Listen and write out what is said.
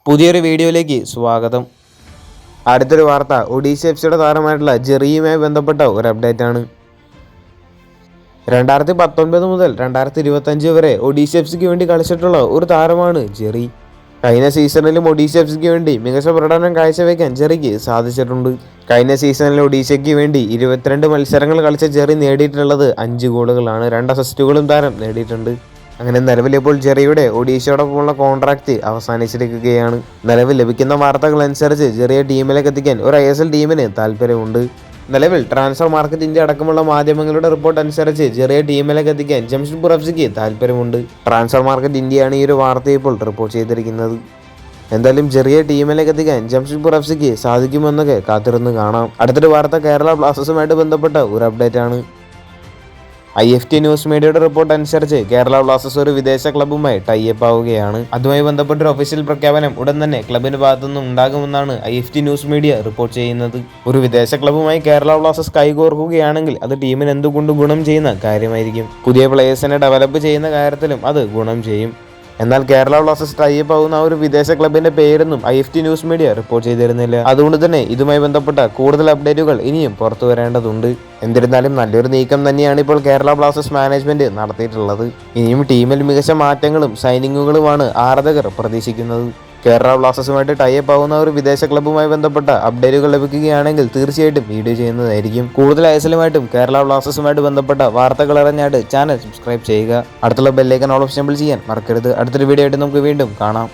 പുതിയൊരു വീഡിയോയിലേക്ക് സ്വാഗതം. അടുത്തൊരു വാർത്ത ഒഡീഷ എഫ് സിയുടെ താരമായിട്ടുള്ള ജെറിയുമായി ബന്ധപ്പെട്ട ഒരു അപ്ഡേറ്റ് ആണ്. 2019 മുതൽ 2025 വരെ ഒഡീഷ എഫ് സിക്ക് വേണ്ടി കളിച്ചിട്ടുള്ള ഒരു താരമാണ് ജെറി. കഴിഞ്ഞ സീസണിലും ഒഡീഷ എഫ് സിക്ക് വേണ്ടി മികച്ച പ്രകടനം കാഴ്ചവെക്കാൻ ജെറിക്ക് സാധിച്ചിട്ടുണ്ട്. കഴിഞ്ഞ സീസണിൽ ഒഡീഷയ്ക്ക് വേണ്ടി 22 മത്സരങ്ങൾ കളിച്ച ജെറി നേടിയിട്ടുള്ളത് 5 ഗോളുകളാണ്. 2 അസിസ്റ്റുകളും താരം നേടിയിട്ടുണ്ട്. അങ്ങനെ നിലവിൽ ഇപ്പോൾ ജെറിയുടെ ഒഡീഷയോടൊപ്പമുള്ള കോൺട്രാക്റ്റ് അവസാനിച്ചിരിക്കുകയാണ്. നിലവിൽ ലഭിക്കുന്ന വാർത്തകൾ അനുസരിച്ച് ജെറിയെ ടീമിലേക്ക് എത്തിക്കാൻ ഒരു ISL ടീമിന് താല്പര്യമുണ്ട്. നിലവിൽ ട്രാൻസ്ഫർ മാർക്കറ്റ് ഇന്ത്യ അടക്കമുള്ള മാധ്യമങ്ങളുടെ റിപ്പോർട്ട് അനുസരിച്ച് ജെറിയെ ടീമിലേക്ക് എത്തിക്കാൻ ജംഷഡ്പൂർ FC താല്പര്യമുണ്ട്. ട്രാൻസ്ഫർ മാർക്കറ്റ് ഇന്ത്യയാണ് ഈ ഒരു വാർത്ത ഇപ്പോൾ റിപ്പോർട്ട് ചെയ്തിരിക്കുന്നത്. എന്തായാലും ജെറിയെ ടീമിലേക്ക് എത്തിക്കാൻ ജംഷഡ്പൂർ FC സാധിക്കുമെന്നൊക്കെ കാത്തിരുന്ന് കാണാം. അടുത്തൊരു വാർത്ത കേരള ബ്ലാസ്റ്റേഴ്സുമായിട്ട് ബന്ധപ്പെട്ട ഒരു അപ്ഡേറ്റ് ആണ്. IFT ന്യൂസ് മീഡിയയുടെ റിപ്പോർട്ട് അനുസരിച്ച് കേരള ബ്ലാസ്റ്റേഴ്സ് ഒരു വിദേശ ക്ലബ്ബുമായി ടൈപ്പ് ആവുകയാണ്. അതുമായി ബന്ധപ്പെട്ട ഒരു ഒഫീഷ്യൽ പ്രഖ്യാപനം ഉടൻ തന്നെ ക്ലബിന്റെ ഭാഗത്തുനിന്നും ഉണ്ടാകുമെന്നാണ് IFT ന്യൂസ് മീഡിയ റിപ്പോർട്ട് ചെയ്യുന്നത്. ഒരു വിദേശ ക്ലബ്ബുമായി കേരള ബ്ലാസ്റ്റേഴ്സ് കൈകോർക്കുകയാണെങ്കിൽ അത് ടീമിന് എന്തുകൊണ്ട് ഗുണം ചെയ്യുന്ന കാര്യമായിരിക്കും. പുതിയ പ്ലേയേഴ്സിനെ ഡെവലപ്പ് ചെയ്യുന്ന കാര്യത്തിലും അത് ഗുണം ചെയ്യും. എന്നാൽ കേരള ബ്ലാസ്റ്റേഴ്സ് ടൈപ്പ് ആവുന്ന ഒരു വിദേശ ക്ലബിന്റെ പേരൊന്നും IFT ന്യൂസ് മീഡിയ റിപ്പോർട്ട് ചെയ്തിരുന്നില്ല. അതുകൊണ്ട് തന്നെ ഇതുമായി ബന്ധപ്പെട്ട കൂടുതൽ അപ്ഡേറ്റുകൾ ഇനിയും പുറത്തു വരേണ്ടതുണ്ട്. എന്നിരുന്നാലും നല്ലൊരു നീക്കം തന്നെയാണ് ഇപ്പോൾ കേരള ബ്ലാസ്റ്റേഴ്സ് മാനേജ്മെന്റ് നടത്തിയിട്ടുള്ളത്. ഇനിയും ടീമിൽ മികച്ച മാറ്റങ്ങളും സൈനിങ്ങുകളുമാണ് ആരാധകർ പ്രതീക്ഷിക്കുന്നത്. കേരള ബ്ലാസ്റ്റേഴ്സുമായിട്ട് ടൈപ്പ് ആവുന്ന ഒരു വിദേശ ക്ലബ്ബുമായി ബന്ധപ്പെട്ട അപ്ഡേറ്റുകൾ ലഭിക്കുകയാണെങ്കിൽ തീർച്ചയായിട്ടും വീഡിയോ ചെയ്യുന്നതായിരിക്കും. കൂടുതൽ ISLുമായിട്ടും കേരള ബ്ലാസ്റ്റേഴ്സുമായിട്ട് ബന്ധപ്പെട്ട വാർത്തകൾ അറിഞ്ഞായിട്ട് ചാനൽ സബ്സ്ക്രൈബ് ചെയ്യുക. അടുത്തുള്ള ബെല്ലൈക്കൺ ഓൾ ഓപ്ഷൻ ചെയ്യാൻ മറക്കരുത്. അടുത്തൊരു വീഡിയോ ആയിട്ട് നമുക്ക് വീണ്ടും കാണാം.